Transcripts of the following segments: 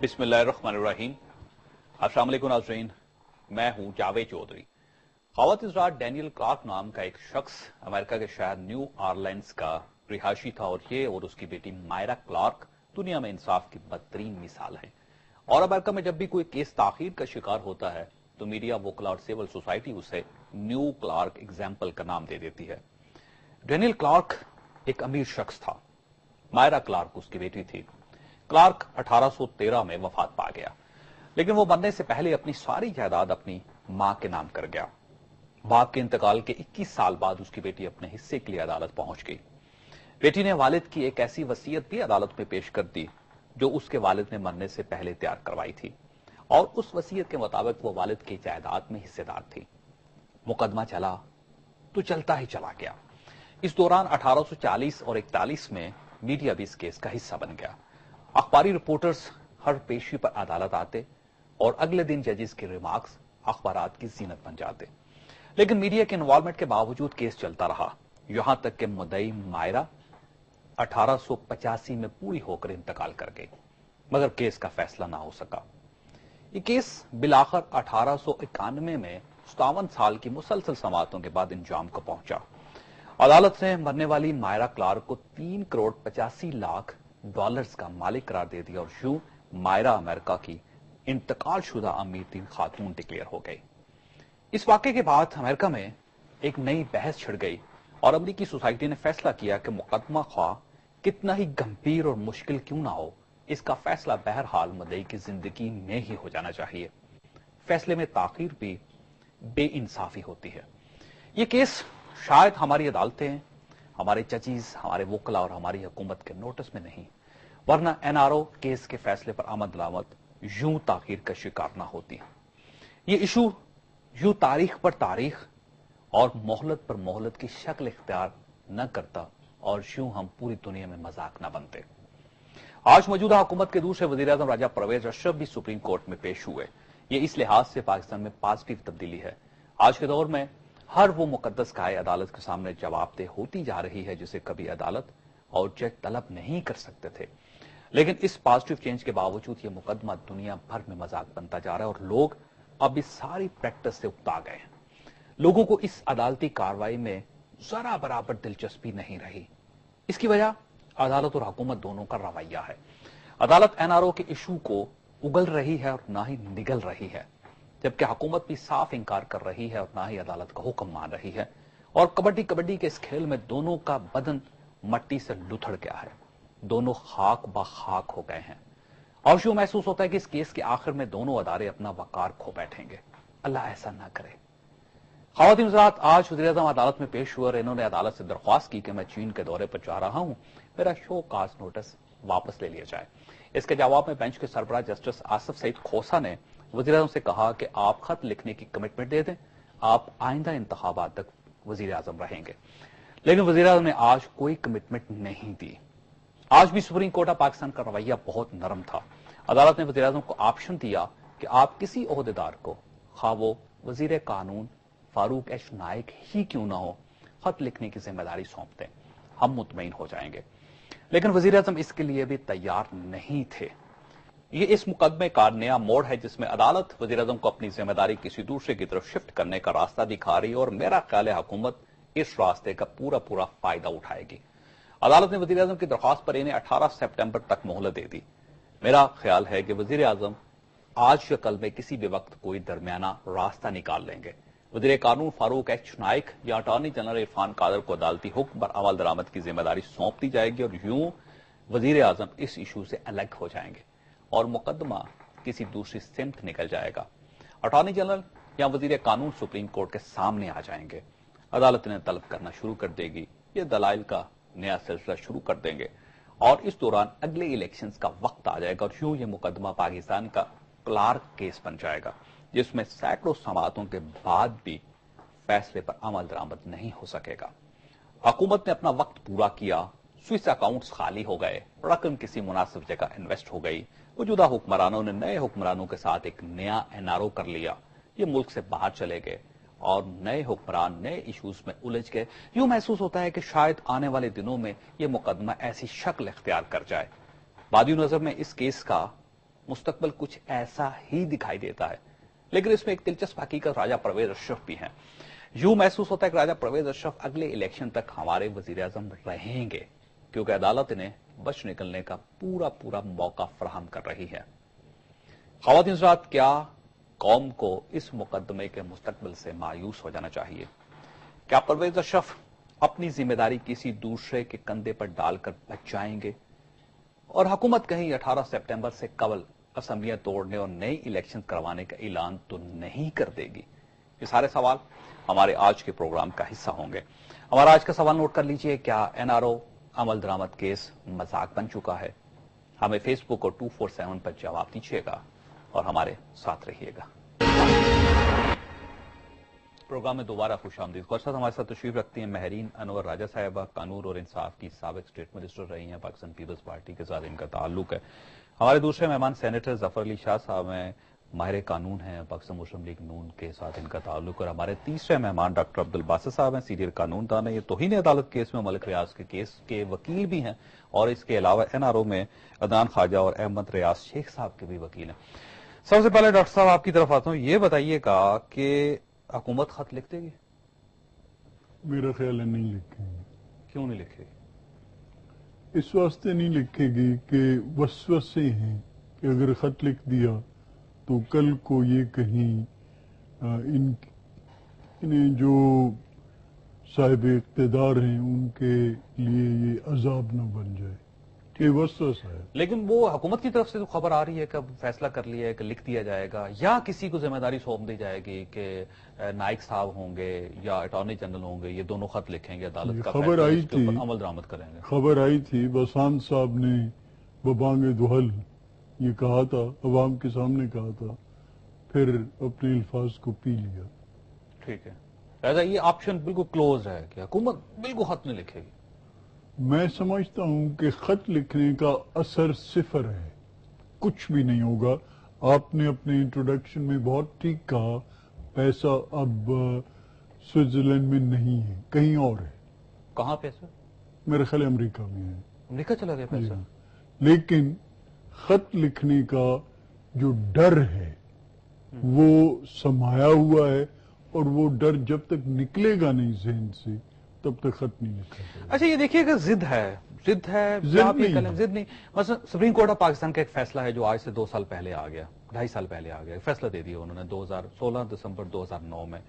بسم اللہ الرحمن الرحیم۔ السلام علیکم ناظرین، میں ہوں جاوید چودھری۔ خواتین رات ڈینیل کلارک نام کا ایک شخص امریکہ کے شہر نیو آرلینڈز کا رہائشی تھا، اور یہ اور اس کی بیٹی مائرا کلارک دنیا میں انصاف کی بدترین مثال ہے۔ اور امریکہ میں جب بھی کوئی کیس تاخیر کا شکار ہوتا ہے تو میڈیا، وکلا اور سول سوسائٹی اسے نیو کلارک ایگزامپل کا نام دے دیتی ہے۔ ڈینیل کلارک ایک امیر شخص تھا، مائرا کلارک اس کی بیٹی تھی۔ کلارک 1813 میں وفات پا گیا، لیکن وہ مرنے سے پہلے اپنی ساری جائیداد اپنی ماں کے نام کر گیا۔ باپ کے انتقال کے 21 سال بعد اس کی بیٹی اپنے حصے کے لیے عدالت پہنچ گئی۔ بیٹی نے والد کی ایک ایسی وصیت بھی عدالت میں پیش کر دی جو اس کے والد نے مرنے سے پہلے تیار کروائی تھی، اور اس وصیت کے مطابق وہ والد کی جائیداد میں حصے دار تھی۔ مقدمہ چلا تو چلتا ہی چلا گیا۔ اس دوران 1840 اور 41 میں میڈیا بھی اس کیس کا حصہ بن گیا۔ اخباری رپورٹرز ہر پیشی پر عدالت آتے اور اگلے دن ججز کے ریمارکس اخبارات کی زینت بن جاتے، لیکن میڈیا کے انوالومنٹ کے باوجود کیس چلتا رہا، یہاں تک کہ مدعی مائرا 1885 میں پوری ہو کر انتقال کر گئی، مگر کیس کا فیصلہ نہ ہو سکا۔ یہ کیس بالآخر 1891 میں 57 سال کی مسلسل سماعتوں کے بعد انجام کو پہنچا۔ عدالت نے مرنے والی مائرا کلارک کو $3.85 کا مالک قرار دے دیا، اور یوں مائرا امریکہ کی انتقال شدہ امیر ترین خاتون ڈکلیئر ہو گئی۔ اس واقعے کے بعد امریکہ میں ایک نئی بحث چھڑ گئی، اور امریکی سوسائٹی نے فیصلہ کیا کہ مقدمہ خواہ کتنا ہی گمبھیر اور مشکل کیوں نہ ہو، اس کا فیصلہ بہرحال مدعی کی زندگی میں ہی ہو جانا چاہیے۔ فیصلے میں تاخیر بھی بے انصافی ہوتی ہے۔ یہ کیس شاید ہماری عدالتیں، ہمارے ججز، ہمارے وکلا اور ہماری حکومت کے نوٹس میں نہیں، ورنہ NRO کیس کے فیصلے پر عمل درآمد یوں تاخیر کا شکار نہ ہوتی۔ یہ ایشو یوں تاریخ پر تاریخ اور مہلت پر مہلت کی شکل اختیار نہ کرتا، اور یوں ہم پوری دنیا میں مذاق نہ بنتے۔ آج موجودہ حکومت کے دوسرے وزیر اعظم راجہ پرویز اشرف بھی سپریم کورٹ میں پیش ہوئے۔ یہ اس لحاظ سے پاکستان میں پازیٹیو تبدیلی ہے۔ آج کے دور میں ہر وہ مقدس کائے عدالت کے سامنے جواب دہ ہوتی جا رہی ہے جسے کبھی عدالت اور جج طلب نہیں کر سکتے تھے، لیکن اس پازیٹیو چینج کے باوجود یہ مقدمہ دنیا بھر میں مذاق بنتا جا رہا ہے، اور لوگ اب اس ساری پریکٹس سے اکتا گئے ہیں۔ لوگوں کو اس عدالتی کارروائی میں ذرا برابر دلچسپی نہیں رہی۔ اس کی وجہ عدالت اور حکومت دونوں کا رویہ ہے۔ عدالت NRO کے ایشو کو اگل رہی ہے اور نہ ہی نگل رہی ہے، جبکہ حکومت بھی صاف انکار کر رہی ہے اور نہ ہی عدالت کا حکم مان رہی ہے، اور کبڈی کے اس کھیل میں دونوں کا بدن مٹی سے لتھڑ گیا ہے، دونوں خاک با خاک ہو گئے ہیں، اور یوں محسوس ہوتا ہے کہ اس کیس کے آخر میں دونوں ادارے اپنا وقار کھو بیٹھیں گے۔ اللہ ایسا نہ کرے۔ خواتین حضرات، آج وزیر اعظم عدالت میں پیش ہوئے اور انہوں نے عدالت سے درخواست کی کہ میں چین کے دورے پر جا رہا ہوں، میرا شو کاز نوٹس واپس لے لیا جائے۔ اس کے جواب میں بینچ کے سربراہ جسٹس آصف سعید کھوسہ نے وزیر اعظم سے کہا کہ آپ خط لکھنے کی کمٹمنٹ دے دیں، آپ آئندہ انتخابات تک وزیر اعظم رہیں گے، لیکن وزیر اعظم نے آج کوئی کمٹمنٹ نہیں دی۔ آج بھی سپریم کورٹ آف پاکستان کا رویہ بہت نرم تھا۔ عدالت نے وزیر اعظم کو آپشن دیا کہ آپ کسی عہدیدار کو، خواہ وہ وزیر قانون فاروق ایچ نائک ہی کیوں نہ ہو، خط لکھنے کی ذمہ داری سونپ دیں، ہم مطمئن ہو جائیں گے، لیکن وزیر اعظم اس کے لیے بھی تیار نہیں تھے۔ یہ اس مقدمے کا نیا موڑ ہے جس میں عدالت وزیر اعظم کو اپنی ذمہ داری کسی دوسرے کی طرف شفٹ کرنے کا راستہ دکھا رہی ہے، اور میرا خیال ہے حکومت اس راستے کا پورا فائدہ اٹھائے گی۔ عدالت نے وزیر اعظم کی درخواست پر انہیں 18 سپٹمبر تک مہلت دے دی۔ میرا خیال ہے کہ وزیر اعظم آج یا کل میں کسی بھی وقت کوئی درمیانہ راستہ نکال لیں گے۔ وزیر قانون فاروق ایچ نائک یا اٹارنی جنرل عرفان قادر کو عدالتی حکم پر عمل درآمد کی ذمہ داری سونپ دی جائے گی، اور یوں وزیر اعظم اس ایشو سے الگ ہو جائیں گے اور مقدمہ کسی دوسری سمت نکل جائے گا۔ اٹارنی جنرل یا وزیر قانون سپریم کورٹ کے سامنے آ جائیں گے، عدالت انہیں طلب کرنا شروع کر دے گی، یہ دلائل کا نیا سلسلہ شروع کر دیں گے، اور اس دوران اگلے الیکشنز کا وقت آ جائے گا، اور یوں یہ مقدمہ پاکستان کا کلارک کیس بن جائے گا، جس میں سینکڑوں سماعتوں کے بعد بھی فیصلے پر عمل درآمد نہیں ہو سکے گا۔ حکومت نے اپنا وقت پورا کیا، سوئس اکاؤنٹس خالی ہو گئے، رقم کسی مناسب جگہ انویسٹ ہو گئی، موجودہ حکمرانوں نے نئے حکمرانوں کے ساتھ ایک نیا NRO کر لیا، یہ ملک سے باہر چلے گئے، اور نئے حکمران نئے ایشوز میں الجھ گئے۔ یوں محسوس ہوتا ہے کہ شاید آنے والے دنوں میں یہ مقدمہ ایسی شکل اختیار کر جائے۔ بادی نظر میں اس کیس کا مستقبل کچھ ایسا ہی دکھائی دیتا ہے، لیکن اس میں ایک دلچسپ حقیقت راجہ پرویز اشرف بھی ہیں۔ یوں محسوس ہوتا ہے کہ راجہ پرویز اشرف اگلے الیکشن تک ہمارے وزیر اعظم رہیں گے، کیونکہ عدالت انہیں بچ نکلنے کا پورا موقع فراہم کر رہی ہے۔ خواتین حضرات، کیا قوم کو اس مقدمے کے مستقبل سے مایوس ہو جانا چاہیے؟ کیا پرویز اشرف اپنی ذمہ داری کسی دوسرے کے کندھے پر ڈال کر بچ جائیں گے؟ اور حکومت کہیں 18 سپٹمبر سے قبل اسمبلیاں توڑنے اور نئی الیکشن کروانے کا اعلان تو نہیں کر دے گی؟ یہ سارے سوال ہمارے آج کے پروگرام کا حصہ ہوں گے۔ ہمارا آج کا سوال نوٹ کر لیجئے، کیا این آر او عمل درآمد کیس مذاق بن چکا ہے؟ ہمیں فیس بک اور 247 پر جواب دیجیے گا اور ہمارے ساتھ رہیے گا۔ پروگرام میں دوبارہ خوش آمدید۔ ساتھ ہمارے ساتھ تشریف رکھتی ہیں مہرین انور راجہ صاحبہ، قانون اور انصاف کی سابق اسٹیٹ منسٹر رہی ہیں، پاکستان پیپلز پارٹی کے ساتھ ان کا تعلق ہے۔ ہمارے دوسرے مہمان سینیٹر ظفر علی شاہ صاحب ہیں، ماہر قانون ہیں، پاکستان مسلم لیگ نون کے ساتھ ان کا تعلق، اور ہمارے تیسرے مہمان ڈاکٹر عبدالباسط صاحب ہیں، سینئر قانون دان ہیں، یہ توہین عدالت کیس میں ملک ریاض کے کیس کے وکیل بھی ہیں، اور اس کے علاوہ این آر او میں عدنان خواجہ اور احمد ریاض شیخ صاحب کے بھی وکیل ہیں۔ سب سے پہلے ڈاکٹر صاحب آپ کی طرف آتا ہوں، یہ بتائیے گا کہ حکومت خط لکھ دے گی؟ میرا خیال ہے نہیں لکھے گی۔ کیوں نہیں لکھے گی؟ اس واسطے نہیں لکھے گی کہ وسوسے ہیں کہ اگر خط لکھ دیا تو کل کو یہ کہیں انہیں جو صاحب اقتدار ہیں ان کے لیے یہ عذاب نہ بن جائے، یہ وسوسہ ہے۔ لیکن وہ حکومت کی طرف سے تو خبر آ رہی ہے کہ اب فیصلہ کر لیا ہے کہ لکھ دیا جائے گا، یا کسی کو ذمہ داری سونپ دی جائے گی کہ نائک صاحب ہوں گے یا اٹارنی جنرل ہوں گے، یہ دونوں خط لکھیں گے، عدالت کا خبر فیصلہ آئی اس کے تھی، اوپر عمل درآمد کریں گے۔ خبر آئی تھی، بسان صاحب نے ببانگ دہل یہ کہا تھا، عوام کے سامنے کہا تھا، پھر اپنے الفاظ کو پی لیا۔ ٹھیک ہے، لہٰذا یہ آپشن بالکل کلوز ہے کہ حکومت بالکل خط نہیں لکھے گی۔ میں سمجھتا ہوں کہ خط لکھنے کا اثر صفر ہے، کچھ بھی نہیں ہوگا۔ آپ نے اپنے انٹروڈکشن میں بہت ٹھیک کہا، پیسہ اب سوئٹزرلینڈ میں نہیں ہے، کہیں اور ہے۔ کہاں پیسہ؟ میرے خیال امریکہ میں ہے۔ امریکہ چلا گیا پیسہ؟ لیکن خط لکھنے کا جو ڈر ہے وہ سمایا ہوا ہے، اور وہ ڈر جب تک نکلے گا نہیں ذہن سے تب تک خط نہیں لکھا جائے گا۔ اچھا، یہ دیکھیے کہ ضد ہے آپ یہ کہہ ضد نہیں، مثلا سپریم کورٹ آف پاکستان کا ایک فیصلہ ہے جو آج سے 2 سال پہلے آ گیا، 2.5 سال پہلے آ گیا، فیصلہ دے دیا انہوں نے 16 دسمبر 2009 میں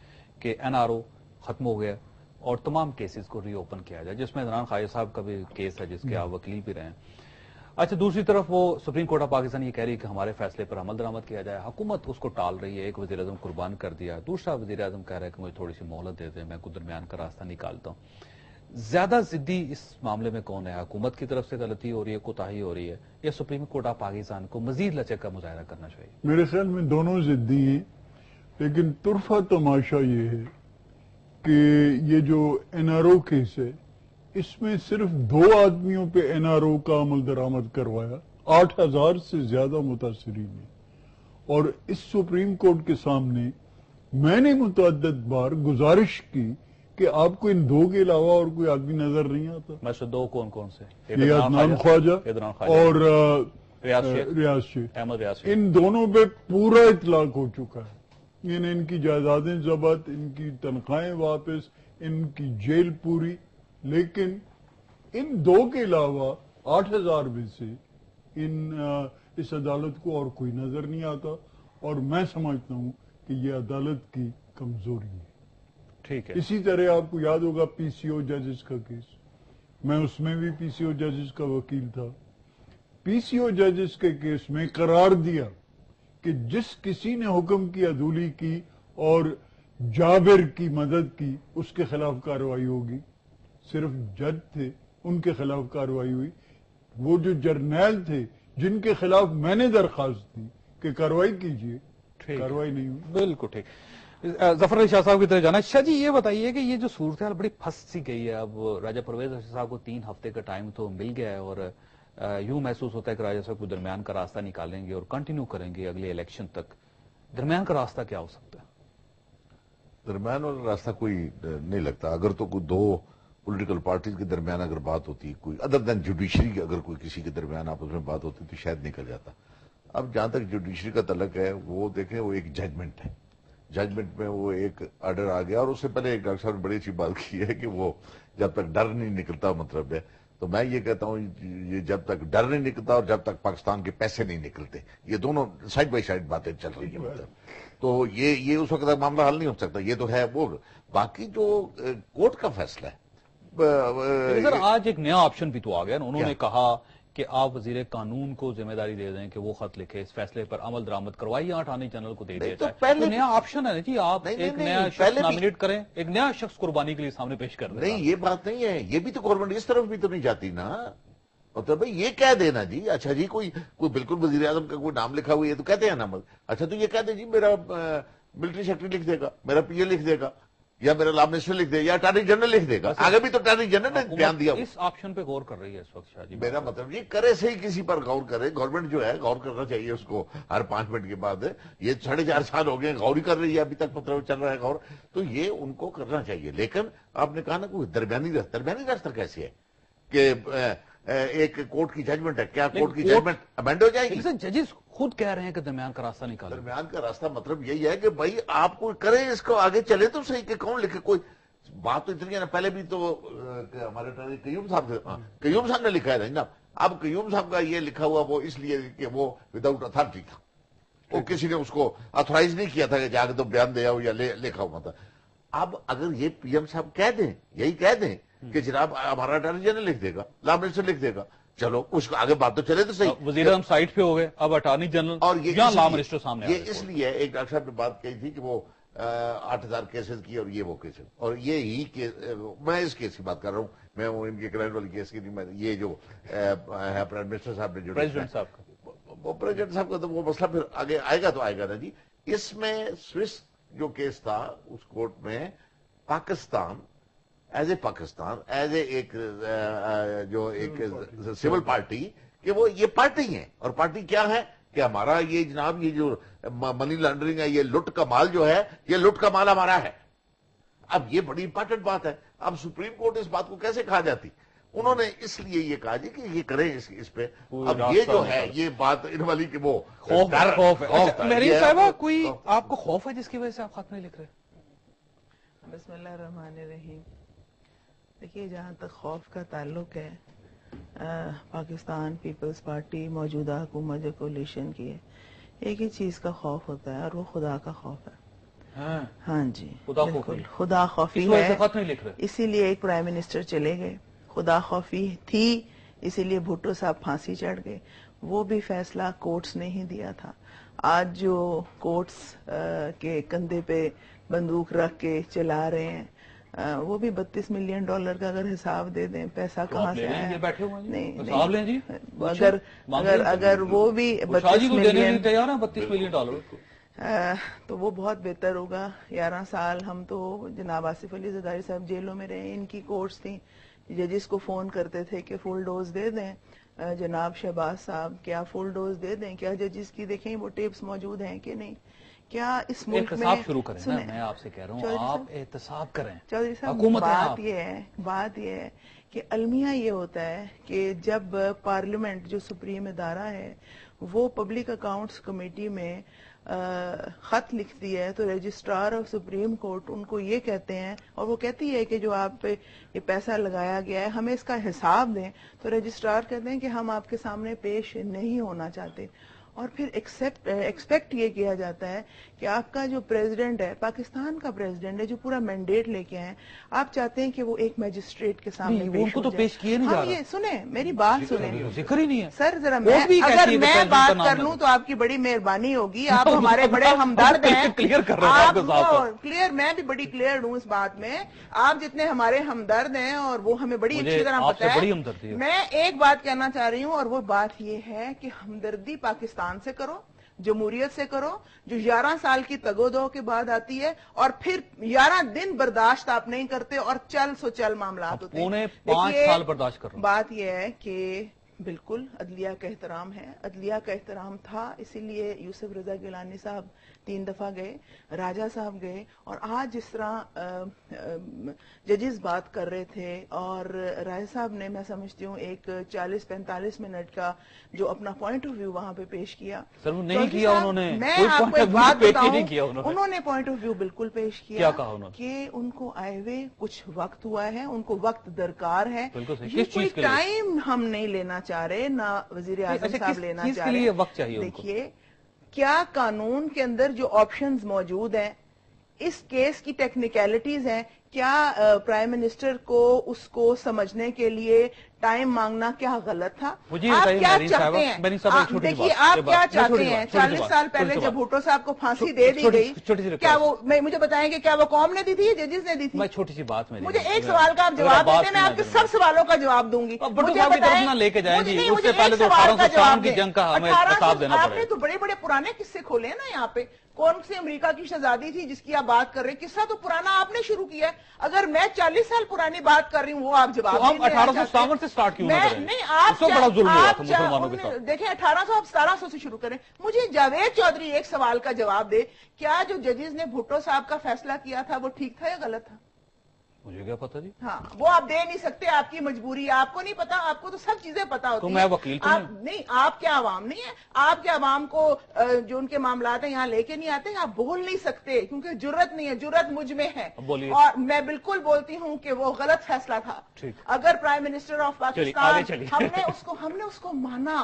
کہ این آر او ختم ہو گیا اور تمام کیسز کو ری اوپن کیا جائے، جس میں عدنان خواجہ صاحب کا بھی کیس ہے جس کے آپ وکیل بھی رہے ہیں۔ اچھا، دوسری طرف وہ سپریم کورٹ آف پاکستان یہ کہہ رہی ہے کہ ہمارے فیصلے پر عمل درآمد کیا جائے، حکومت اس کو ٹال رہی ہے، ایک وزیر اعظم قربان کر دیا، دوسرا وزیر اعظم کہہ رہا ہے کہ مجھے تھوڑی سی مہلت دے دیں، میں کوئی درمیان کا راستہ نکالتا ہوں۔ زیادہ ضدی اس معاملے میں کون ہے؟ حکومت کی طرف سے غلطی ہو رہی ہے، کوتاہی ہو رہی ہے، یا سپریم کورٹ آف پاکستان کو مزید لچک کا مظاہرہ کرنا چاہیے؟ میرے خیال میں دونوں ضدی ہیں، لیکن طرفہ تماشا یہ ہے کہ یہ جو این آر او کیس ہے اس میں صرف 2 آدمیوں پہ این آر او کا عمل درآمد کروایا، 8,000 سے زیادہ متاثرین ہیں، اور اس سپریم کورٹ کے سامنے میں نے متعدد بار گزارش کی کہ آپ کو ان 2 کے علاوہ اور کوئی آدمی نظر نہیں آتا۔ میں سے 2 کون سے؟ یہ عدنان خواجہ اور ریاض شیخ، احمد ریاض شیخ۔ ان دونوں پہ پورا اطلاق ہو چکا ہے، یعنی ان کی جائیدادیں ضبط، ان کی تنخواہیں واپس، ان کی جیل پوری، لیکن ان 2 کے علاوہ 8,000 میں سے اس عدالت کو اور کوئی نظر نہیں آتا، اور میں سمجھتا ہوں کہ یہ عدالت کی کمزوری ہے۔ ٹھیک ہے، اسی طرح آپ کو یاد ہوگا پی سی او ججز کا کیس، میں اس میں بھی پی سی او ججز کا وکیل تھا۔ پی سی او ججز کے کیس میں قرار دیا کہ جس کسی نے حکم کی عدولی کی اور جابر کی مدد کی اس کے خلاف کارروائی ہوگی، صرف جج تھے ان کے خلاف کارروائی ہوئی، وہ جو جرنیل تھے جن کے خلاف میں نے درخواست دی کہ کارروائی کیجئے، کارروائی نہیں ہوئی۔ بالکل ٹھیک۔ ظفر علی شاہ صاحب کی طرف جانا۔ شاہ جی یہ بتائیے کہ یہ جو صورتحال بڑی پھنس سی گئی ہے، اب راجہ پرویز صاحب کو 3 ہفتے کا ٹائم تو مل گیا ہے، اور یوں محسوس ہوتا ہے کہ راجہ صاحب کو درمیان کا راستہ نکالیں گے اور کنٹینیو کریں گے اگلے الیکشن تک۔ درمیان کا راستہ کیا ہو سکتا ہے؟ درمیان والا راستہ کوئی نہیں لگتا، اگر تو کوئی 2 پولیٹیکل پارٹیز کے درمیان اگر بات ہوتی، کوئی ادر دین جوڈیشری اگر کوئی کسی کے درمیان آپس میں بات ہوتی تو شاید نکل جاتا، اب جہاں تک جوڈیشری کا تعلق ہے وہ دیکھیں وہ ایک ججمنٹ ہے، ججمنٹ میں وہ ایک آرڈر آ گیا، اور اس سے پہلے ایک ڈاکٹر صاحب نے بڑی اچھی بات کی ہے کہ وہ جب تک ڈر نہیں نکلتا مطلب ہے، تو میں یہ کہتا ہوں یہ جب تک ڈر نہیں نکلتا اور جب تک پاکستان کے پیسے نہیں نکلتے، یہ دونوں سائڈ بائی سائڈ باتیں چل رہی ہیں مطلب، تو یہ اس وقت تک معاملہ حل نہیں ہو سکتا، یہ تو ہے وہ باقی جو کورٹ کا فیصلہ ہے۔ سر آج ایک نیا آپشن بھی تو آ گیا نا، انہوں نے کہا کہ آپ وزیر قانون کو ذمہ داری دے دیں کہ وہ خط لکھے، اس فیصلے پر عمل درآمد کروائیے، اٹارنی جنرل کو دے دیا جائے، تو نیا آپشن ہے جی، آپ ایک نیا شخص نامینیٹ کریں، ایک نیا شخص قربانی کے لیے سامنے پیش کر دیں۔ نہیں یہ بات نہیں ہے، یہ بھی تو گورنمنٹ اس طرف بھی تو نہیں جاتی نا، مطلب بھائی یہ کہہ دینا جی، اچھا جی کوئی بالکل وزیر اعظم کا کوئی نام لکھا ہوا ہے تو کہتے ہیں نا، اچھا تو یہ کہہ دیں جی میرا ملٹری سیکرٹری لکھ دے گا، میرا پی اے لکھ دے گا، یا میرا لا منسٹر لکھ دے، یا اٹارنی جنرل لکھ دے گا، آگے بھی تو اٹارنی جنرل نے بیان دیا۔ اس آپشن پہ غور کر رہی ہے اس وقت شاہ جی، میرا مطلب یہ کرے صحیح، کسی پر غور کرے، گورنمنٹ جو ہے غور کرنا چاہیے اس کو ہر 5 منٹ کے بعد، یہ 4.5 سال ہو گئے غور ہی کر رہی ہے، ابھی تک مطلب چل رہا ہے غور، تو یہ ان کو کرنا چاہیے، لیکن آپ نے کہا نا کوئی درمیانی راستہ کیسے ہے کہ ایک کورٹ کی ججمنٹ ہے، کیا کورٹ کی ججمنٹ امینڈ ہو جائے گی؟ ججز خود کہہ رہے ہیں کہ درمیان کا راستہ نکالیں، درمیان کا راستہ مطلب یہی ہے کہ بھائی آپ کو کریں، اس کو آگے چلے تو صحیح، کہ کون لکھے، کوئی بات تو اتنی ہے نا، پہلے بھی تو ہمارے قیوم صاحب نے لکھا ہے نا، اب قیوم صاحب کا یہ لکھا ہوا وہ اس لیے کہ وہ وداؤٹ اتھارٹی تھا، وہ کسی نے اس کو اتھورائز نہیں کیا تھا کہ جا کے تو بیان دیا ہو یا لکھا ہوا تھا۔ اب اگر یہ پی ایم صاحب کہہ دیں، یہی کہہ دیں کہ جناب ہمارا اٹارنی جنرل لکھ دے گا، لا منسٹر لکھ دے گا، چلو اس کو آگے بات تو چلے تو صحیح، وزیر اعظم سائٹ پہ ہو گئے، اب اٹارنی جنرل اور یا لا منسٹر سامنے، یہ اس لیے ایک ڈاکٹر صاحب نے بات کہی تھی کہ وہ 8,000 کیسز کی اور یہ وہ کیسز، اور یہی میں اس کیس کی بات کر رہا ہوں، میں وہ ان کے کلائنٹ والی کیس کی نہیں، یہ جو ہے پرائم منسٹر صاحب نے جو پریزیڈنٹ صاحب کا، وہ پریزیڈنٹ صاحب کا تو وہ مسئلہ پھر آگے آئے گا تو آئے گا نا جی۔ اس میں سوئس جو کیس تھا اس کورٹ میں پاکستان ایز اے ایک جو ایک سول پارٹی، کہ وہ یہ پارٹی ہے، اور پارٹی کیا ہے کہ ہمارا یہ جناب یہ جو منی لانڈرنگ ہے، یہ لٹ کا مال جو ہے، یہ لٹ کا مال ہمارا ہے۔ اب یہ بڑی امپورٹنٹ بات ہے، اب سپریم کورٹ اس بات کو کیسے کھا جاتی؟ انہوں نے اس لیے یہ کہا جی کہ یہ کریں اس پہ، اب یہ جو ہے یہ بات ان والی کہ وہ خوف ہے۔ میری صاحبہ کوئی آپ کو خوف ہے جس کی وجہ سے آپ خط نہیں لکھ رہے؟ بسم اللہ الرحمن الرحیم۔ دیکھیے جہاں تک خوف کا تعلق ہے، پاکستان پیپلز پارٹی موجودہ حکومت جو کولیشن کی ہے، ایک ہی چیز کا خوف ہوتا ہے اور وہ خدا کا خوف ہے۔ ہاں جی بالکل، خدا خوفی ہے، اسی لیے ایک پرائم منسٹر چلے گئے، خدا خوفی تھی اسی لیے بھٹو صاحب پھانسی چڑھ گئے، وہ بھی فیصلہ کورٹس نے ہی دیا تھا۔ آج جو کورٹس کے کندھے پہ بندوق رکھ کے چلا رہے ہیں، وہ بھی $32 ملین کا اگر حساب دے دیں، پیسہ کہاں سے آیا؟ نہیں، اگر وہ بھی $32 ملین تو وہ بہت بہتر ہوگا۔ 11 سال ہم تو جناب آصف علی زرداری صاحب جیلوں میں رہے، ان کی کورٹس تھیں، ججز کو فون کرتے تھے کہ فل ڈوز دے دیں، جناب شہباز صاحب کیا فل ڈوز دے دیں، کیا ججز کی دیکھیں وہ ٹیپس موجود ہیں کہ نہیں، کیا اس ملک میں احتساب شروع کریں نا، میں آپ سے کہہ رہا ہوں آپ احتساب کریں۔ چودھری صاحب بات یہ ہے کہ المیہ یہ ہوتا ہے کہ جب پارلیمنٹ جو سپریم ادارہ ہے وہ پبلک اکاؤنٹس کمیٹی میں خط لکھتی ہے تو رجسٹرار آف سپریم کورٹ ان کو یہ کہتے ہیں، اور وہ کہتی ہے کہ جو آپ پہ یہ پیسہ لگایا گیا ہے ہمیں اس کا حساب دیں، تو رجسٹرار کہتے ہیں کہ ہم آپ کے سامنے پیش نہیں ہونا چاہتے، اور پھر ایکسپیکٹ یہ کیا جاتا ہے کہ آپ کا جو پریزیڈنٹ ہے، پاکستان کا پریزیڈنٹ ہے جو پورا مینڈیٹ لے کے آئے، آپ چاہتے ہیں کہ وہ ایک میجسٹریٹ کے سامنے پیش کیے نہیں جا رہا۔ یہ سنیں میری بات سنیں، ذکر ہی نہیں ہے سر ذرا اگر میں بات کر لوں تو آپ کی بڑی مہربانی ہوگی، آپ ہمارے بڑے ہمدرد ہیں، کلیئر میں بھی بڑی کلیئر ہوں اس بات میں، آپ جتنے ہمارے ہمدرد ہیں اور وہ ہمیں بڑی اچھی طرح پتہ ہے۔ میں ایک بات کہنا چاہ رہی ہوں اور وہ بات یہ ہے کہ ہمدردی پاکستان سے کرو، جمہوریت سے کرو، جو 11 سال کی تگودو کے بعد آتی ہے، اور پھر 11 دن برداشت آپ نہیں کرتے اور چل معاملات ہوتے ہیں۔ 5 سال برداشت کر رہے ہیں۔ بات یہ ہے کہ بالکل عدلیہ کا احترام ہے، عدلیہ کا احترام تھا، اسی لیے یوسف رضا گیلانی صاحب 3 دفعہ گئے، راجہ صاحب گئے، اور آج جس طرح ججز بات کر رہے تھے اور رائے صاحب نے میں سمجھتی ہوں ایک 40-45 منٹ کا جو اپنا پوائنٹ آف ویو وہاں پہ پیش کیا. سر وہ نہیں کیا انہوں نے، میں کوئی آپ کو point ایک of view بات پیش ہی بتاؤں، نہیں کیا انہوں نے پوائنٹ آف ویو بالکل پیش کیا کیا کہا انہوں نے؟ کہ ان کو آئے ہوئے کچھ وقت ہوا ہے، ان کو وقت درکار ہے، بالکل صحیح. یہ کس کوئی چیز کے لیے؟ ٹائم ہم نہیں لینا چاہ رہے، نہ وزیر اعظم اچھا، صاحب کس لینا چیز چاہ کے رہے. لیے وقت چاہیے ان کو؟ دیکھیے کیا قانون کے اندر جو آپشنز موجود ہیں، اس کیس کی ٹیکنیکلٹیز ہیں، کیا پرائم منسٹر کو اس کو سمجھنے کے لیے ٹائم مانگنا کیا غلط تھا؟ مجھے آپ بتائیے کیا میرین صاحبہ، چاہتے ہیں؟ میرین صاحبہ ایک چھوٹی سی دیکھیے بات، آپ کیا چاہتے ہیں؟ 40 سال پہلے جب بھٹو صاحب کو پھانسی دے دی گئی، کیا وہ مجھے بتائیں گے کیا وہ قوم نے دی تھی یا ججز نے دی تھی؟ میں چھوٹی سی بات میں مجھے ایک سوال کا آپ جواب دیتے، میں آپ کے سب سوالوں کا جواب دوں گی. بھٹو صاحب کی طرف نہ لے کے جائیں جی، اس سے پہلے تو 1857 کی جنگ کا ہمیں حساب دینا آپ پڑے. نے تو بڑے بڑے پرانے قصے کھولے ہیں نا یہاں پہ. کون سی امریکہ کی شہزادی تھی جس کی آپ بات کر رہے ہیں؟ قصہ تو پرانا آپ نے شروع کیا ہے. اگر میں 40 سال پرانی بات کر رہی ہوں وہ آپ جواب تو ہم 1857 سے سٹارٹ کیوں نہ کریں؟ نہیں، آپ اس سے بڑا ظلم ہوا تھا مسلمانوں کے ساتھ. دیکھیں 1817 سے شروع کریں. مجھے جاوید چودھری ایک سوال کا جواب دے، کیا جو ججز نے بھٹو صاحب کا فیصلہ کیا تھا وہ ٹھیک تھا یا غلط تھا؟ مجھے کیا پتا جی؟ ہاں، وہ آپ دے نہیں سکتے، آپ کی مجبوری ہے، آپ کو نہیں پتا، آپ کو تو سب چیزیں پتا ہوتی تو ہیں. میں وکیل تو نہیں، آپ کیا عوام نہیں ہے؟ آپ کیا عوام کو جو ان کے معاملات ہیں یہاں لے کے نہیں آتے؟ آپ بول نہیں سکتے کیونکہ جرت نہیں ہے، جرت مجھ میں ہے. بولیے. اور میں بالکل بولتی ہوں کہ وہ غلط فیصلہ تھا. اگر پرائم منسٹر آف پاکستان ہم نے اس کو مانا.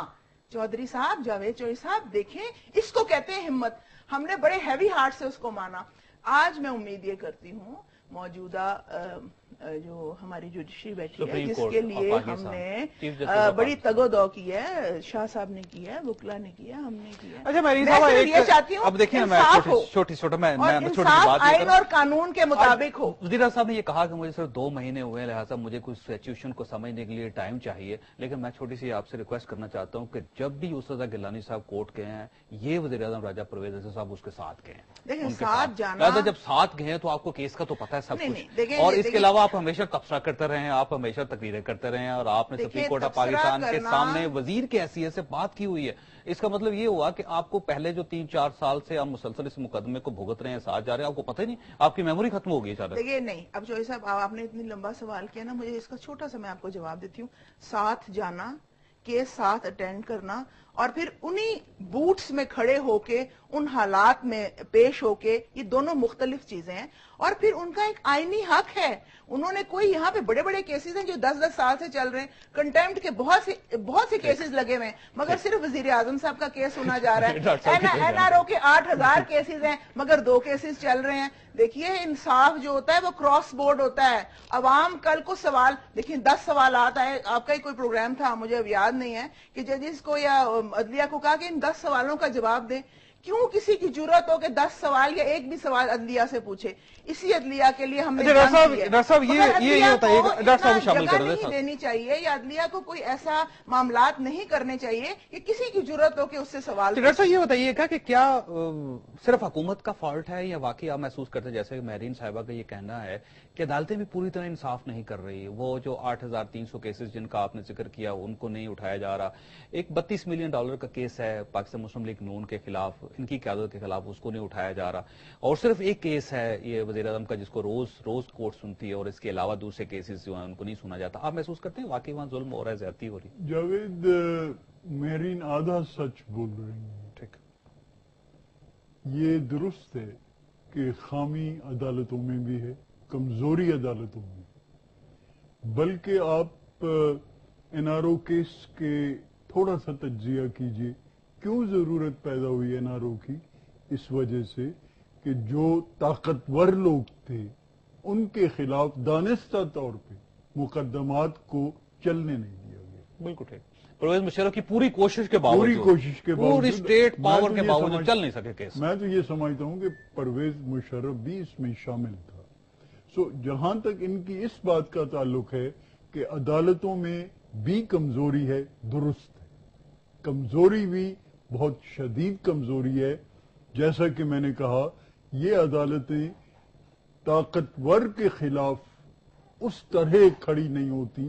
چودھری صاحب، جاوید چودھری صاحب، دیکھیں اس کو کہتے ہیں ہمت. ہم نے بڑے ہیوی ہارٹ سے اس کو مانا. آج میں امید یہ کرتی ہوں موجودہ جو ہماری جوڈیشری بیٹھی ہے، جس کے لیے ہم نے بڑی تگ و دو کی ہے، شاہ صاحب نے کی ہے، وکلا نے کی ہے، ہم نے کی ہے. اچھا میں یہ چاہتی ہوں اب دیکھیں میں چھوٹی انصاف آئین اور قانون کے مطابق ہو. وزیر اعظم صاحب نے یہ کہا کہ مجھے صرف 2 مہینے ہوئے ہیں، لہٰذا مجھے کچھ سچویشن کو سمجھنے کے لیے ٹائم چاہیے. لیکن میں چھوٹی سی آپ سے ریکویسٹ کرنا چاہتا ہوں کہ جب بھی یوسف رضا گیلانی صاحب کورٹ گئے ہیں، یہ وزیر اعظم راجہ پرویز احسن صاحب اس کے ساتھ گئے ہیں. دیکھیں ساتھ جانا، جب ساتھ گئے ہیں تو آپ کو کیس کا تو پتا ہے سب کچھ، اور اس کے علاوہ آپ ہمیشہ تبصرہ کرتے رہے ہیں، آپ ہمیشہ تقریریں کرتے رہے ہیں، اور آپ نے سپریم کورٹ آف پاکستان کے سامنے وزیر کی حیثیت سے بات کی ہوئی ہے. اس کا مطلب یہ ہوا کہ آپ کو پہلے جو 3-4 سال سے آپ مسلسل اس مقدمے کو بھگت رہے ہیں، ساتھ جا رہے ہیں، آپ کو پتہ ہی نہیں، آپ کی میموری ختم ہو گئی. دیکھیے نہیں، اب جو صاحب آپ نے اتنی لمبا سوال کیا نا، مجھے اس کا چھوٹا سا میں آپ کو جواب دیتی ہوں. ساتھ جانا، کیس ساتھ اٹینڈ کرنا، اور پھر انہی بوٹس میں کھڑے ہو کے ان حالات میں پیش ہو کے، یہ دونوں مختلف چیزیں ہیں. اور پھر ان کا ایک آئینی حق ہے. انہوں نے کوئی یہاں پہ بڑے بڑے کیسز ہیں جو 10-10 سال سے چل رہے ہیں، کنٹیمپٹ کے بہت سے کیسز لگے ہوئے ہیں، مگر صرف وزیر اعظم صاحب کا کیس سنا جا رہا ہے. این آر او کے 8000 کیسز ہیں مگر 2 کیسز چل رہے ہیں. دیکھیے انصاف جو ہوتا ہے وہ کراس بورڈ ہوتا ہے. عوام کل کو سوال، دیکھیں 10 سوالات آئے، آپ کا ہی کوئی پروگرام تھا مجھے اب یاد نہیں ہے، کہ ججز کو یا عدلیہ کو کہا کہ ان 10 سوالوں کا جواب دیں. کیوں کسی کی جرت ہو کہ 10 سوال یا ایک بھی سوال عدلیہ سے پوچھے؟ اسی عدلیہ کے لیے ہم نے ڈاکٹر صاحب یہ بتائیے، ڈاکٹر صاحب شامل جگہ نہیں دینی چاہیے، یا عدلیہ کو کوئی ایسا معاملات نہیں کرنے چاہیے کہ کسی کی جرت ہو کہ اس سے سوال. ڈاکٹر صاحب یہ بتائیے گا کہ کیا صرف حکومت کا فالٹ ہے، یا واقعی آپ محسوس کرتے جیسے میرین صاحبہ کا یہ کہنا ہے کہ عدالتیں بھی پوری طرح انصاف نہیں کر رہی؟ وہ جو 8300 کیسز جن کا آپ نے ذکر کیا ان کو نہیں اٹھایا جا رہا. ایک $32 ملین کا کیس ہے پاکستان مسلم لیگ نون کے خلاف، ان کی قیادت کے خلاف، اس کو نہیں اٹھایا جا رہا. اور صرف ایک کیس ہے یہ وزیر اعظم کا جس کو روز کورٹ سنتی ہے، اور اس کے علاوہ دوسرے کیسز جو ہیں ان کو نہیں سنا جاتا. آپ محسوس کرتے ہیں واقعی وہاں ظلم ہو رہا ہے، زیادتی ہو رہی ہے؟ جاوید، میرین آدھا سچ بول رہی ہیں. ٹھیک، یہ درست ہے کہ خامی عدالتوں میں بھی ہے، کمزوری عدالتوں میں، بلکہ آپ این آر او کیس کے تھوڑا سا تجزیہ کیجئے. کیوں ضرورت پیدا ہوئی این آر او کی؟ اس وجہ سے کہ جو طاقتور لوگ تھے ان کے خلاف دانستہ طور پہ مقدمات کو چلنے نہیں دیا گیا. بالکل ٹھیک. پرویز مشرف کی پوری کوشش کے باوجود، پوری اسٹیٹ پاور کے باوجود چل نہیں سکے کیس. میں تو یہ سمجھتا ہوں کہ پرویز مشرف بھی اس میں شامل تھا. جہاں تک ان کی اس بات کا تعلق ہے کہ عدالتوں میں بھی کمزوری ہے، درست ہے. کمزوری بھی بہت شدید کمزوری ہے. جیسا کہ میں نے کہا، یہ عدالتیں طاقتور کے خلاف اس طرح کھڑی نہیں ہوتی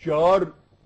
4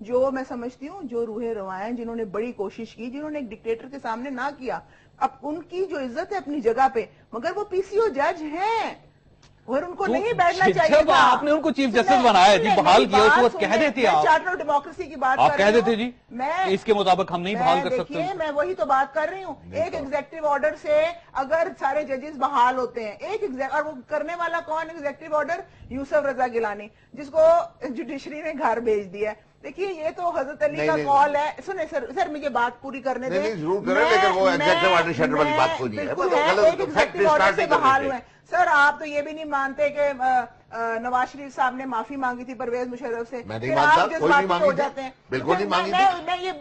جو میں سمجھتی ہوں جو روح روایاں جنہوں نے بڑی کوشش کی, جنہوں نے ایک ڈکٹیٹر کے سامنے نہ کیا, اب ان کی جو عزت ہے اپنی جگہ پہ, مگر وہ پی سی او جج ہیں اور ان کو نہیں بیٹھنا چاہیے جب تھا. آپ نے ان کو چیف جسٹس بنایا جی, بحال کیا, اس وقت کہہ دیتے آپ, چارٹر آف ڈیموکریسی کی بات آپ کہہ دیتے جی میں اس کے مطابق ہم نہیں بحال کر سکتے. دیکھیے میں وہی تو بات کر رہی ہوں, ایک ایگزیکٹو آرڈر سے اگر سارے ججز بحال ہوتے ہیں, اور وہ کرنے والا کون ایگزیکٹو آرڈر؟ یوسف رضا گیلانی, جس کو جوڈیشری نے گھر بھیج دیا. دیکھیے یہ تو حضرت علی کا کال ہے. سنیں سر مجھے بات پوری کرنے دیں. ضرور کریں, لیکن وہ ایگزیکٹو آرڈر شٹر والی بات کو نہیں ہے, ایک ایگزیکٹو آرڈر سے بحال ہوئے. سر آپ تو یہ بھی نہیں مانتے کہ نواز شریف صاحب نے معافی مانگی تھی پرویز مشرف سے, میں نہیں مانتا, کوئی نہیں مانگی ہو جاتے ہیں. بالکل نہیں مانگی تھی, میں یہ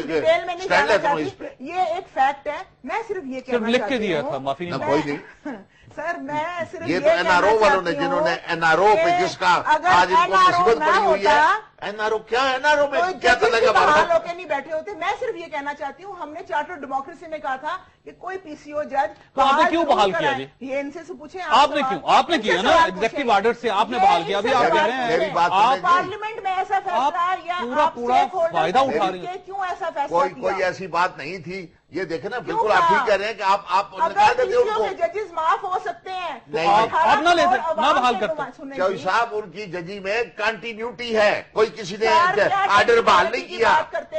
ڈیٹیل میں نہیں جانا چاہتی, یہ ایک فیکٹ ہے. میں صرف یہ کہنا لکھ کے چاہتی دیا ہوں تھا معافی نہیں, کوئی نہیں. سر میں صرف یہ تو این آر او والوں نے, جنہوں نے این آر او پہ جس کا آج ان کو مصیبت پڑی ہوئی ہے. این آر او کیا, این آر او میں کیا لگا بحال ہو کے نہیں بیٹھے ہوتے. میں صرف یہ کہنا چاہتی ہوں, ہم نے چارٹر ڈیموکریسی میں کہا تھا کہ کوئی پی سی او جج تو آپ نے کیوں بحال کیا جی؟ یہ ان سے پوچھیں آپ نے کیوں, آپ نے کیا نا ایگزیکٹو آرڈر سے, آپ نے بحال کیا. ابھی آپ کہہ رہے ہیں میری بات آپ پارلیمنٹ میں ایسا فیصلہ یا پورا فائدہ اٹھا رہے ہیں. کیوں ایسا فیصلہ کوئی ایسی بات نہیں تھی. یہ دیکھیں نا, بالکل آپ ٹھیک کہہ رہے ہیں کہ آپ نکال دیتے ان کو. ججز معاف ہو سکتے ہیں, آپ نہ لیتے, نہ بحال کرتے. چوہدری صاحب ان کی ججی میں کنٹینیوٹی ہے, کوئی کسی نے آرڈر بحال نہیں کیا.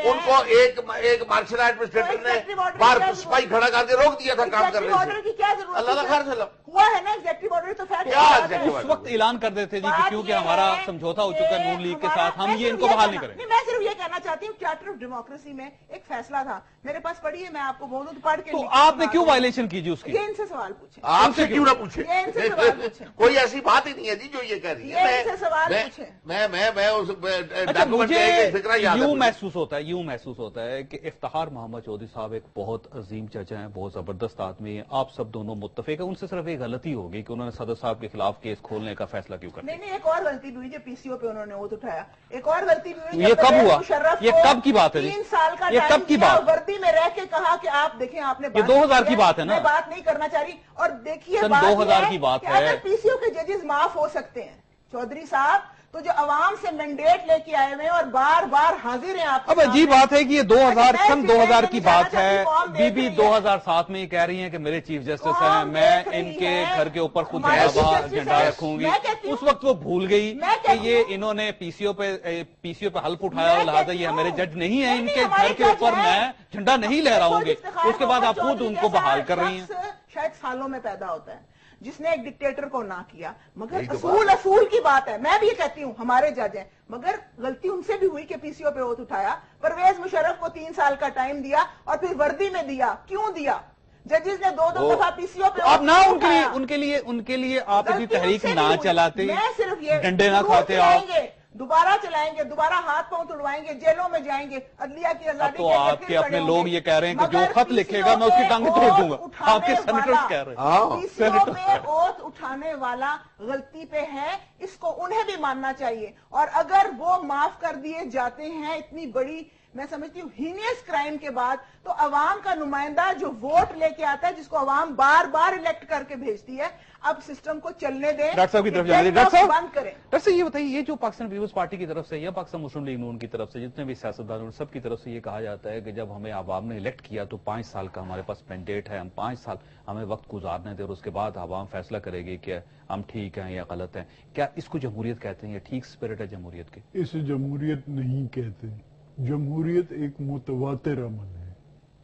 ان کو ایک مارشل ایڈمنسٹریٹر نے بار سپاہی کھڑا کر کے روک دیا تھا کام کرنے سے. اللہ خیر سے ہوا ہے نا ایگزیکٹو آرڈر, تو اس وقت اعلان کر دیتے جی کہ کیونکہ ہمارا سمجھوتا ہو چکا ہے نون لیگ کے ساتھ, ہم یہ ان کو بحال نہیں کریں گے. میں صرف یہ کہنا چاہتی ہوں, چارٹر آف ڈیموکریسی میں ایک فیصلہ تھا, میرے پاس پڑھی ہے, میں آپ کو بولوں تو پڑھ کے. تو آپ نے کیوں وائلیشن کی جی اس کی؟ یہ ان سے سوال پوچھیں, آپ سے کیوں نہ پوچھیں, یہ ان سے سوال پوچھیں. کوئی ایسی بات ہی نہیں ہے جی جو یہ کہہ رہی ہے. یہ ان سے سوال پوچھیں. میں اس اچھا, مجھے فکرہ یاد یوں محسوس ہوتا ہے کہ افتخار محمد چودھری صاحب ایک بہت عظیم جج ہیں, بہت زبردست آدمی ہیں, آپ سب دونوں متفق ہیں. ان سے صرف ایک غلطی ہوگی کہ انہوں نے صدر صاحب کے خلاف کیس کھولنے کا فیصلہ کیوں کر دیا. نہیں, ایک اور غلطی بھی ہوئی جو پی سی او پہ انہوں نے وہ اٹھایا. ایک اور غلطی بھی ہوئی, یہ کب ہوا, یہ کب کی بات ہے جی, 3 سال کا یہ کب کی بات, وردی میں رہ کے کہا کہ آپ دیکھیں آپ نے, یہ 2000 کی بات ہے نا, میں بات نہیں کرنا چاہ رہی. اور دیکھیے 2000 کی بات ہے, اگر پی سی او کے ججز معاف ہو سکتے ہیں چودھری صاحب, تو جو عوام سے مینڈیٹ لے کے آئے ہوئے اور بار بار حاضر ہیں آپ. اب عجیب بات ہے کہ یہ 2000 کی بات ہے, بی بی 2007 میں یہ کہہ رہی ہیں کہ میرے چیف جسٹس ہیں, میں ان کے گھر کے اوپر خود جھنڈا رکھوں گی. اس وقت وہ بھول گئی کہ یہ انہوں نے پی سی او پہ حلف اٹھایا, لہٰذا یہ میرے جج نہیں ہیں, ان کے گھر کے اوپر میں جھنڈا نہیں لہراؤں گی. اس کے بعد آپ خود ان کو بحال کر رہی ہیں. شاید سالوں میں پیدا ہوتا ہے جس نے ایک ڈکٹیٹر کو نہ کیا, مگر اصول کی بات ہے. میں بھی یہ کہتی ہوں ہمارے جج ہیں, مگر غلطی ان سے بھی ہوئی کہ پی سی او پہ ووٹ اٹھایا. پرویز مشرف کو 3 سال کا ٹائم دیا اور پھر وردی میں دیا. کیوں دیا؟ ججز نے 2 دفعہ پی سی او پہ. آپ نہ ان کے لیے آپ اتنی تحریک نہ چلاتے, ڈنڈے نہ کھاتے, آپ دوبارہ چلائیں گے, دوبارہ ہاتھ پاؤں توڑوائیں گے, جیلوں میں جائیں گے, عدلیہ کی آزادی. تو آپ کے اپنے لوگ یہ کہہ رہے ہیں کہ جو خط لکھے گا میں اس کی ٹانگیں توڑ دوں گا, آپ کے سینیٹرز کہہ رہے ہیں. پی سی او پہ اوتھ اٹھانے والا غلطی پہ ہے, اس کو انہیں بھی ماننا چاہیے. اور اگر وہ معاف کر دیے جاتے ہیں اتنی بڑی, میں سمجھتی ہوں ہینیس کرائم کے بعد, تو عوام کا نمائندہ جو ووٹ لے کے آتا ہے, جس کو عوام بار بار الیکٹ کر کے بھیجتی ہے, اب سسٹم کو چلنے دیں. ڈاکٹر صاحب کی طرف جانے دیں. ڈاکٹر صاحب بند کریں. ڈاکٹر صاحب یہ بتائیے, یہ جو پاکستان پیپلز پارٹی کی طرف سے یا پاکستان مسلم لیگ نون کی طرف سے جتنے بھی سیاستدان سب کی طرف سے یہ کہا جاتا ہے کہ جب ہمیں عوام نے الیکٹ کیا تو 5 سال کا ہمارے پاس مینڈیٹ ہے, ہم 5 سال ہمیں وقت گزارنے دیں اور اس کے بعد عوام فیصلہ کرے گی کہ ہم ٹھیک ہیں یا غلط ہیں. کیا اس کو جمہوریت کہتے ہیں, یہ ٹھیک اسپرٹ ہے جمہوریت کی؟ اسے جمہوریت نہیں کہتے. جمہوریت ایک متواتر عمل ہے.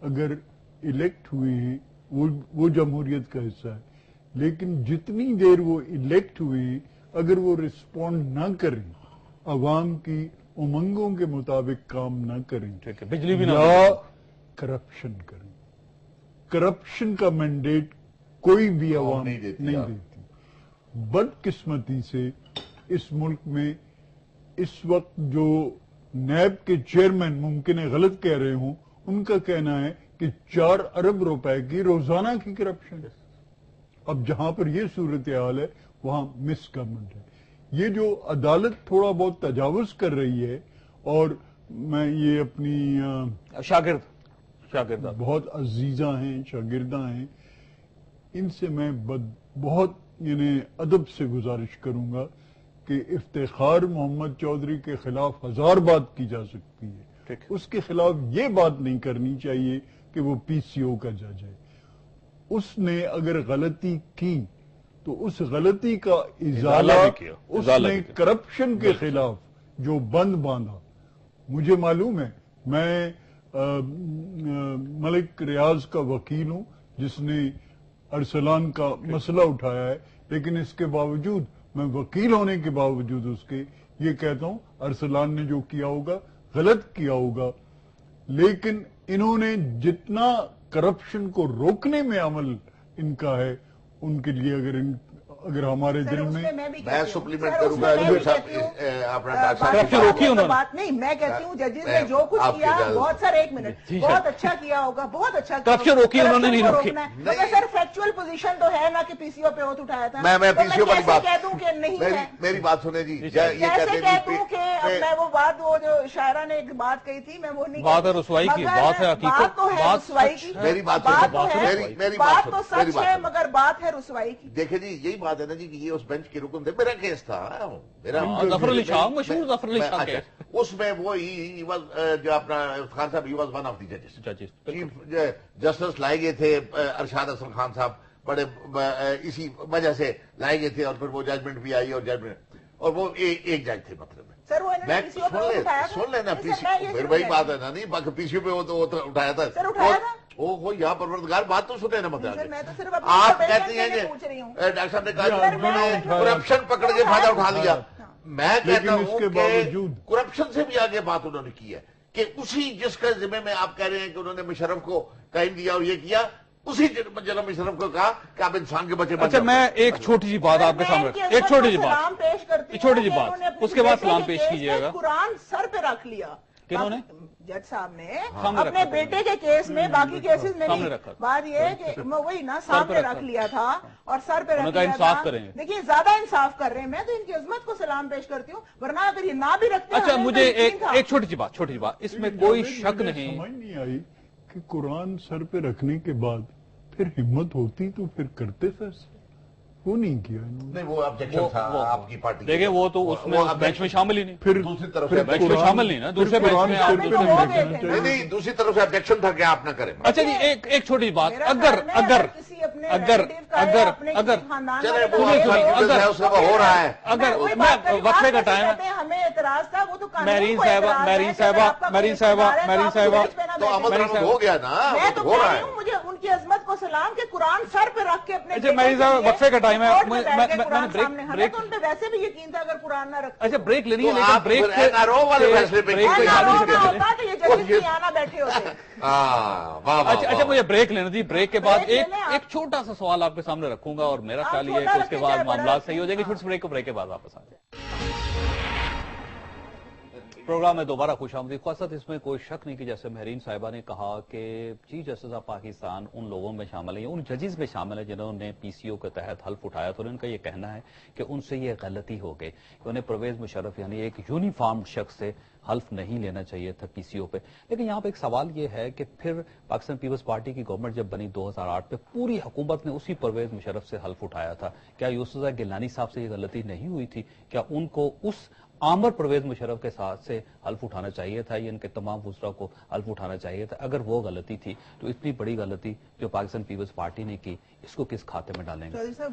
اگر الیکٹ ہوئے ہیں وہ جمہوریت کا حصہ ہے, لیکن جتنی دیر وہ الیکٹ ہوئے اگر وہ رسپونڈ نہ کریں, عوام کی امنگوں کے مطابق کام نہ کریں, بجلی بھی نہ کرپشن کریں. کرپشن کا مینڈیٹ کوئی بھی عوام نہیں دیتی. بدقسمتی سے اس ملک میں اس وقت جو نیب کے چیئرمین ممکن ہے غلط کہہ رہے ہوں, ان کا کہنا ہے کہ 4 ارب روپے کی روزانہ کی کرپشن ہے. اب جہاں پر یہ صورتحال ہے وہاں مس گورنمنٹ ہے. یہ جو عدالت تھوڑا بہت تجاوز کر رہی ہے, اور میں یہ اپنی شاگرد بہت عزیزاں ہیں, شاگرداں ہیں, ان سے میں بہت ادب سے گزارش کروں گا کہ افتخار محمد چودھری کے خلاف 1000 بات کی جا سکتی ہے، اس کے خلاف یہ بات نہیں کرنی چاہیے کہ وہ پی سی او کا جج ہے۔ اس نے اگر غلطی کی تو اس غلطی کا ازالہ اس نے کرپشن کے خلاف جو بند باندھا، مجھے معلوم ہے، میں ملک ریاض کا وکیل ہوں جس نے ارسلان کا مسئلہ اٹھایا ہے، لیکن اس کے باوجود میں وکیل ہونے کے باوجود اس کے یہ کہتا ہوں ارسلان نے جو کیا ہوگا غلط کیا ہوگا، لیکن انہوں نے جتنا کرپشن کو روکنے میں عمل ان کا ہے، ان کے لیے اگر ہمارے دل میں میں سپلیمنٹ کروں گا بات نہیں، میں کہتی ہوں ججز نے جو کچھ کیا بہت سر، ایک منٹ، بہت اچھا کیا ہوگا، بہت اچھا کرپشن روکی انہوں نے نہیں روکی۔ سر فیکچوئل پوزیشن تو ہے نا کہ پی سی او پہ اوتھ اٹھایا تھا، میں پی سی او والی بات کہہ دوں کہ نہیں ہے، میری بات سنیں جی، کیسے کہہ دوں کہ میں وہ بات، وہ جو شاعرہ نے ایک بات کہی تھی، میں وہ نہیں، بات ہے رسوائی کی، بات ہے حقیقت، بات تو ہے رسوائی کی، میری بات بات تو سچ ہے مگر بات ہے رسوائی کی۔ دیکھیں جی یہی بات ہے نا جی کہ یہ اس بینچ کے رکن تھے، میرا کیس تھا، ظفر علی شاہ، مشہور ظفر علی شاہ کے، اس میں وہ جو اپنا خان صاحب he was one of the ججز، چیف جسٹس لائے گئے تھے ارشاد حسن خان صاحب، بڑے اسی وجہ سے لائے گئے تھے، اور پھر وہ ججمنٹ بھی آئی، اور ججمنٹ، اور وہ ایک جج تھے مطلب سن لینا پی سی، پھر وہی بات ہے نا، نہیں پی سی او پہ اٹھایا تھا، یہاں پروردگار بات تو سنے نا مطلب آپ کہتے ہیں ڈاکٹر صاحب نے کہا انہوں نے کرپشن پکڑ کے فائدہ اٹھا لیا، میں کہتا ہوں کہ کرپشن سے بھی آگے بات انہوں نے کی ہے کہ اسی جس کے ذمہ میں آپ کہہ رہے ہیں کہ انہوں نے مشرف کو ٹائم دیا اور یہ کیا، اسی جناب مشرف کو کہا کہ آپ انسان کے بچے۔ اچھا میں ایک چھوٹی سی بات آپ کے سامنے، ایک چھوٹی سی بات، اس کے بعد سلام پیش کیجیے گا۔ قرآن سر پہ رکھ لیا کنہوں نے؟ جج صاحب نے اپنے بیٹے کے کیس میں، باقی کیسز میں نہیں، بات یہ ہے کہ وہی نا سامنے رکھ لیا تھا اور سر پہ رکھ لیا تھا۔ دیکھیے زیادہ انصاف کر رہے ہیں، میں تو ان کی عظمت کو سلام پیش کرتی ہوں، ورنہ اگر یہ نہ بھی رکھتے۔ اچھا مجھے ایک چھوٹی سی بات، اس میں کوئی شک نہیں، سمجھ نہیں آئی کہ قرآن سر پہ رکھنے کے بعد پھر ہمت ہوتی تو پھر کرتے فیصلہ، وہ نہیں کیا انہوں نے۔ وہ آبجیکشن تھا آپ کی پارٹی، دیکھیں وہ تو اس میں بینچ میں شامل ہی نہیں، پھر دوسری طرف بینچ میں شامل نہیں نا، دوسرے بینچ میں نہیں، دوسری طرف سے آبجیکشن تھا کہ آپ نہ کریں۔ اچھا جی ایک چھوٹی بات، اگر ہو رہا ہے، اگر وقفے کا ٹائم ہے، ہمیں اعتراض تھا، وہ تو میرین صاحبہ تو عمل درآمد ہو گیا نا، میں تو ہو رہا ہے۔ مجھے ان کی عظمت کو سلام کہ قرآن سر پہ رکھ کے اپنے وقفے کا ٹائم ہے، بریک، ان پہ ویسے بھی یقین تھا اگر قرآن نہ رکھتے۔ اچھا بریک لینی ہے، آپ لیکن بریک والے فیصلے پہ ہوتا کہ یہ ججز نہیں آنا بیٹھے ہوتے۔ اچھا مجھے بریک لینا تھی، بریک کے بعد ایک چھوٹا سا سوال آپ کے سامنے رکھوں گا، اور میرا خیال یہ ہے کہ اس کے بعد معاملات صحیح ہو جائیں گے، چھوٹے سے بریک کے بعد واپس آ جائیں۔ پروگرام میں دوبارہ خوش آمدید۔ خاصت اس میں کوئی شک نہیں کہ جیسے مہرین صاحبہ نے کہا کہ چیف جسٹس آف پاکستان ان لوگوں میں شامل ہیں، ان ججز میں شامل ہیں جنہوں نے پی سی او کے تحت حلف اٹھایا تھا، اور ان کا یہ کہنا ہے کہ ان سے یہ غلطی ہو گئی کہ انہیں پرویز مشرف یعنی ایک یونیفارم شخص سے حلف نہیں لینا چاہیے تھا پی سی او پہ۔ لیکن یہاں پہ ایک سوال یہ ہے کہ پھر پاکستان پیپلز پارٹی کی گورنمنٹ جب بنی 2008 پہ پوری حکومت نے اسی پرویز مشرف سے حلف اٹھایا تھا، کیا یوسف گیلانی صاحب سے یہ غلطی نہیں ہوئی تھی؟ کیا ان کو اس عامر پرویز مشرف کے ساتھ سے حلف اٹھانا چاہیے تھا، یا ان کے تمام وزراء کو حلف اٹھانا چاہیے تھا؟ اگر وہ غلطی تھی تو اتنی بڑی غلطی جو پاکستان پیپلز پارٹی نے کی، اس کو کس کھاتے میں ڈالیں گے؟ چودھری صاحب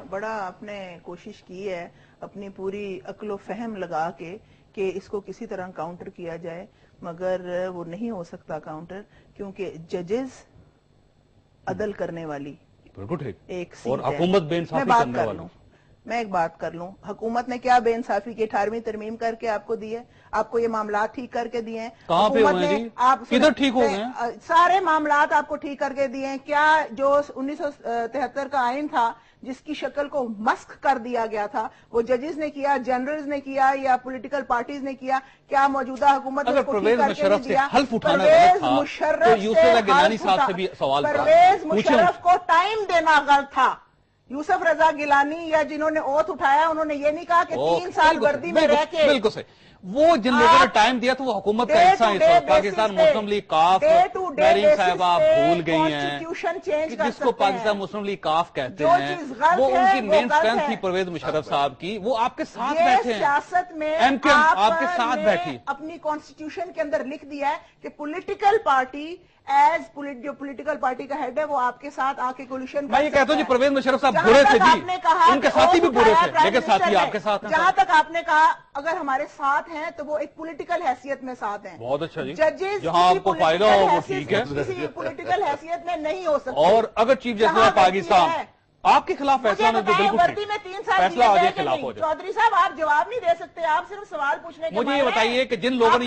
بڑا آپ نے کوشش کی ہے اپنی پوری عقل و فہم لگا کے کہ اس کو کسی طرح کاؤنٹر کیا جائے، مگر وہ نہیں ہو سکتا کاؤنٹر، کیونکہ ججز عدل کرنے والی بالکل ٹھیک، ایک اور حکومت بے انصافی کرنے والی۔ میں ایک بات کر لوں، حکومت نے کیا بے انصافی کی؟ 18ویں ترمیم کر کے آپ کو دی ہے، آپ کو یہ معاملات ٹھیک کر کے دیے ہیں۔ کہاں پہ ہوئے ہیں؟ کدھر ٹھیک ہو گئے ہیں؟ سارے معاملات آپ کو ٹھیک کر کے دیے ہیں۔ کیا جو 1973 کا آئین تھا جس کی شکل کو مسخ کر دیا گیا تھا، وہ ججز نے کیا، جنرلز نے کیا، یا پولیٹیکل پارٹیز نے کیا؟ کیا موجودہ حکومت نے اس کو ٹھیک کر کے نہیں دیا؟ پرویز مشرف کو ٹائم دینا غلط تھا۔ یوسف رضا گیلانی یا جنہوں نے اوتھ اٹھایا انہوں نے یہ نہیں کہا کہ 3 سال وردی میں رہ کے، بالکل صحیح، وہ جن لوگوں نے ٹائم دیا تو وہ حکومت کا حصہ ہے. پاکستان مسلم لیگ کاف مریم صاحبہ آپ بھول گئی ہیں جس کو پاکستان مسلم لیگ کاف کہتے ہیں وہ ان کی مین اسٹرینتھ تھی پرویز مشرف صاحب کی, وہ آپ کے ساتھ بیٹھے ہیں. سیاست میں آپ کے ساتھ بیٹھی اپنی کانسٹیٹیوشن کے اندر لکھ دیا ہے کہ پولیٹیکل پارٹی جو پولیٹیکل پارٹی کا ہیڈ ہے وہ آپ کے ساتھ آ کے کولیشن. میں یہ کہتا ہوں جی پرویز مشرف صاحب برے تھے جی, ان کے ساتھی بھی برے تھے لیکن ساتھی آپ کے ساتھ ہیں. جہاں تک آپ نے کہا اگر ہمارے ساتھ ہیں تو وہ ایک پولیٹیکل حیثیت میں ساتھ ہیں. بہت اچھا جی, ججز جہاں آپ کو فائدہ ہو وہ ٹھیک ہے, کسی پولیٹیکل حیثیت میں نہیں ہو سکتے. اور اگر چیف جسٹس آف پاکستان آپ کے خلاف فیصلہ نہیں تو بالکل میں 3 سال فیصلہ آج کے خلاف ہو جائے. چودھری صاحب آپ جواب نہیں دے سکتے, آپ صرف سوال پوچھنے کے. مجھے یہ بتائیے کہ جن لوگوں نے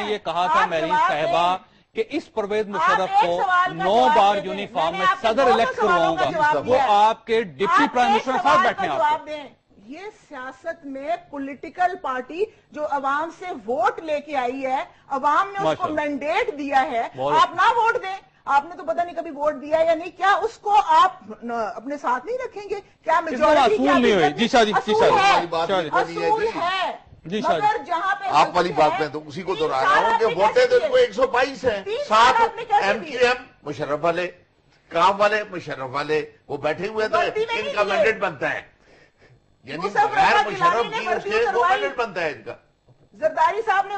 یہ کہا تھا مریم صاحبہ کہ اس پرویز مشرف کو 9 بار یونیفارم میں صدر الیکٹ کرواؤں گا, وہ آپ کے ڈپٹی پرائم منسٹر کے ساتھ بیٹھے ہیں. یہ سیاست میں پولیٹیکل پارٹی جو عوام سے ووٹ لے کے آئی ہے, عوام نے اس کو مینڈیٹ دیا ہے, آپ نہ ووٹ دیں. آپ نے تو پتہ نہیں کبھی ووٹ دیا یا نہیں, کیا اس کو آپ اپنے ساتھ نہیں رکھیں گے؟ کیا میجورٹی نہیں ہوئی؟ جی شاہ جی اصول ہے. مگر جہاں پہ آپ والی بات میں تو اسی کو دہرا رہا ہوں کہ ووٹیں تو ان کو 122 ہیں, 7 ایم کیو ایم مشرف والے, کام والے مشرف والے وہ بیٹھے ہوئے تھے, ان کا مینڈیٹ بنتا ہے, یعنی غیر مشرف کی اس کے وہ مینڈیٹ بنتا ہے ان کا. زرداری صاحب نے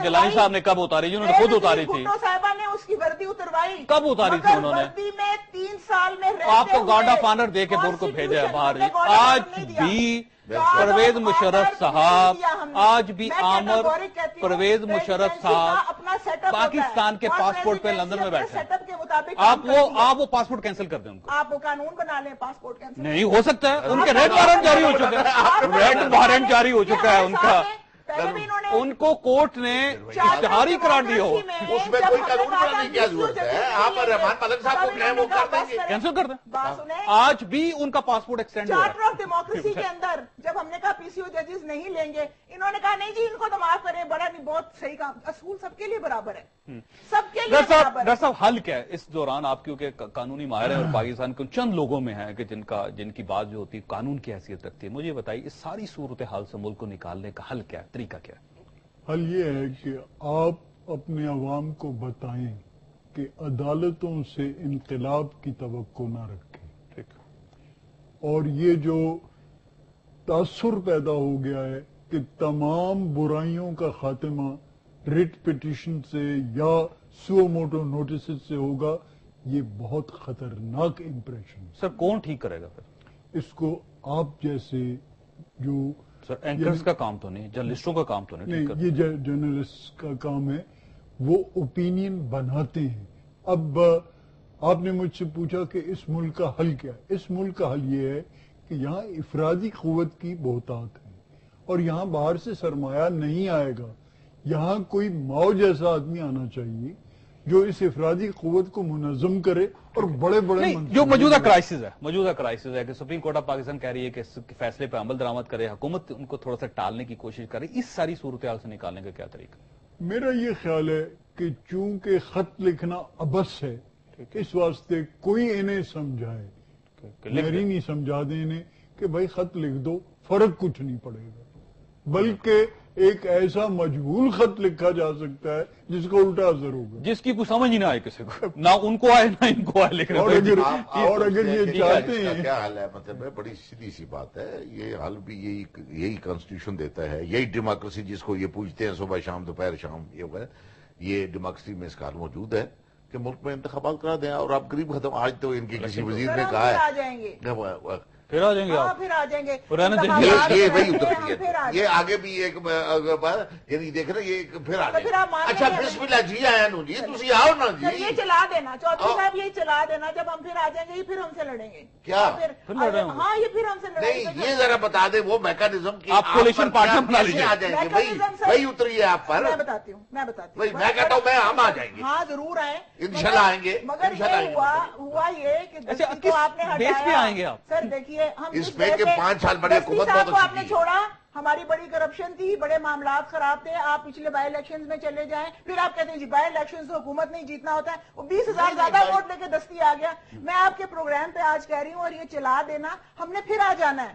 گیلانی صاحب نے کب اتاری جی؟ انہوں نے خود اتاری تھی. صاحبہ نے اس کی وردی اتروائی. کب اتاری تھی انہوں نے؟ وردی میں 3 سال میں آپ کو گارڈ آف آنر دے کے بور کو بھیجا ہے باہر. آج بھی پرویز مشرف صاحب, آج بھی عامر پرویز مشرف صاحب پاکستان کے پاسپورٹ پہ لندن میں بیٹھے ہیں. آپ وہ پاسپورٹ کینسل کر دیں ان کو. آپ وہ قانون بنا لیں پاسپورٹ کینسل. نہیں ہو سکتا ہے, ان کے ریڈ وارنٹ جاری ہو چکا ہے, ریڈ وارنٹ جاری ہو چکا ہے ان کا. ان کو کورٹ نے اشتہاری قرار دیا ہو, اس میں کوئی قانون بنانے کی کیا ضرورت ہے؟ آپ رحمان ملک صاحب کو کہیں وہ کر دیں گے, کینسل کر دیں. آج بھی ان کا پاسپورٹ ایکسٹینڈ ہوا ہے. چارٹر آف ڈیموکریسی کے اندر جب ہم نے کہا پی سی او ججز نہیں لیں گے, انہوں نے کہا نہیں جی ان کو تو معاف کریں, بڑا نہیں, بہت صحیح کام. اصول سب کے لیے برابر ہے, سب کے لیے برابر ہے. ڈاکٹر صاحب حل کیا ہے اس دوران؟ آپ کیونکہ قانونی ماہر ہیں اور پاکستان کے چند لوگوں میں ہیں کہ جن کی بات جو ہوتی ہے قانون کی حیثیت رکھتی ہے, مجھے بتائیے اس ساری صورتحال سے ملک کو نکالنے کا حل کیا ہے, طریقہ کیا ہے؟ حل یہ ہے کہ آپ اپنے عوام کو بتائیں کہ عدالتوں سے انقلاب کی توقع نہ رکھیں. ٹھیک, اور یہ جو تاثر پیدا ہو گیا ہے کہ تمام برائیوں کا خاتمہ ریٹ پٹیشن سے یا سو موٹو نوٹس سے ہوگا, یہ بہت خطرناک امپریشن. سر کون ٹھیک کرے گا پھر اس کو؟ آپ جیسے جو سر اینکرز کا کام تو نہیں, جرنلسٹوں کا کام تو نہیں, یہ جرنلسٹ کا کام ہے, وہ اوپینین بناتے ہیں. اب آپ نے مجھ سے پوچھا کہ اس ملک کا حل کیا ہے. اس ملک کا حل یہ ہے کہ یہاں افرادی قوت کی بہتات ہے اور یہاں باہر سے سرمایہ نہیں آئے گا. یہاں کوئی ماؤ جیسا آدمی آنا چاہیے جو اس افرادی قوت کو منظم کرے اور بڑے جو موجودہ کرائسس ہے کہ سپریم کورٹ آف پاکستان کہہ رہی ہے کہ اس فیصلے پہ عمل درآمد کرے, حکومت ان کو تھوڑا سا ٹالنے کی کوشش کرے, اس ساری صورتحال سے نکالنے کا کیا طریقہ؟ میرا یہ خیال ہے کہ چونکہ خط لکھنا ابس ہے, اس واسطے کوئی انہیں سمجھائے, میری نہیں سمجھا دیں انہیں کہ بھائی خط لکھ دو, فرق کچھ نہیں پڑے گا. بلکہ ایک ایسا مجہول خط لکھا جا سکتا ہے جس کو الٹا اثر ہوگا, جس کی کوئی سمجھ ہی نہ آئے کسی کو, نہ ان کو آئے نہ ان کو آئے لکھنے. اور اگر یہ چاہتے ہیں, کیا حل ہے؟ مطلب بڑی سیدھی سی بات ہے, یہ حل بھی یہی کانسٹیٹیوشن دیتا ہے, یہی ڈیموکریسی جس کو یہ پوچھتے ہیں صبح شام دوپہر شام, یہ ڈیموکریسی میں اس کا حل موجود ہے کہ ملک میں انتخابات کرا دیں اور آپ قریب ختم. آج تو ان کی کسی وزیر نے کہا ہے پھر آ جائیں گے, پھر آ جائیں گے. یہ وہی اتر یہ آگے بھی ایک یعنی دیکھ رہے یہ پھر آ جائیں. اچھا بسم اللہ جی آیا نو جی, تھی آؤ نا جی, یہ چلا دینا چودھری صاحب, یہ چلا دینا. جب ہم پھر آ جائیں گے یہ پھر ہم سے لڑیں گے. کیا؟ ہاں یہ پھر ہم سے لڑیں گے. نہیں, یہ ذرا بتا دیں وہ میکانزم کی آپ کولیشن پارٹنر بنا لیجیے. آ جائیں گے وہی اتریے آپ پر. میں بتاتی ہوں میں کہتا ہوں ہم آ جائیں گے. ہاں ضرور آئیں, انشاءاللہ آئیں گے. مگر ہوا یہ کہ آپ نے ہٹایا. سر دیکھیے, ہم اس پہ 5 سال بڑی حکومت بہت آپ نے چھوڑا, ہماری بڑی کرپشن تھی, بڑے معاملات خراب تھے, آپ پچھلے بائی الیکشنز میں چلے جائیں, پھر آپ کہتے ہیں جی بائی الیکشن سے حکومت نہیں جیتنا ہوتا ہے. وہ 20,000 زیادہ ووٹ لے کے دستی آ گیا. میں آپ کے پروگرام پہ آج کہہ رہی ہوں اور یہ چلا دینا, ہم نے پھر آ جانا ہے.